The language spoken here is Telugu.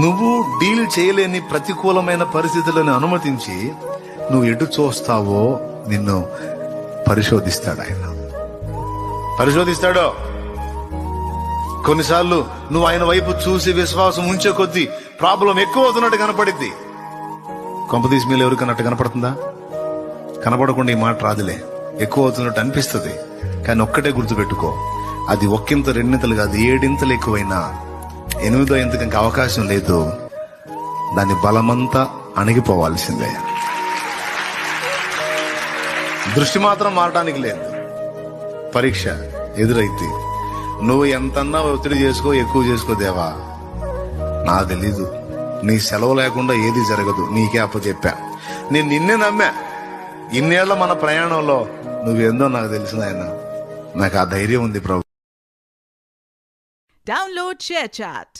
నువ్వు డీల్ చేయలేని ప్రతికూలమైన పరిస్థితులను అనుమతించి నువ్వు ఎటు చూస్తావో నిన్ను పరిశోధిస్తాడు ఆయన. పరిశోధిస్తాడో. కొన్నిసార్లు నువ్వు ఆయన వైపు చూసి విశ్వాసం ఉంచే కొద్దీ ప్రాబ్లం ఎక్కువ అవుతున్నట్టు కనపడిద్ది. కొంపదీసి మీరు ఎవరికన్నట్టు కనపడుతుందా? కనపడకుండా ఈ మాట రాదులే, ఎక్కువ అవుతున్నట్టు అనిపిస్తుంది. కానీ ఒక్కటే గుర్తుపెట్టుకో, అది ఒక్కింత రెండింతలు కాదు, 7 ఇంతలు ఎక్కువైనా 8వ ఇంతకు ఇంకా అవకాశం లేదు. దాని బలమంతా అణిగిపోవాల్సిందే. దృష్టి మాత్రం మారడానికి లేదు. పరీక్ష ఎదురైతే నువ్వు ఎంతన్నా ఒత్తిడి చేసుకో, ఎక్కువ చేసుకో దేవా, నాకు తెలీదు, నీ సెలవు లేకుండా ఏది జరగదు, నీకే అప్పచెప్పా, నేను నిన్నే నమ్మా. ఇన్నేళ్ల మన ప్రయాణంలో నువ్వేందో నాకు తెలిసిన ఆయన, నాకు ఆ ధైర్యం ఉంది ప్రభు. Download ShareChat.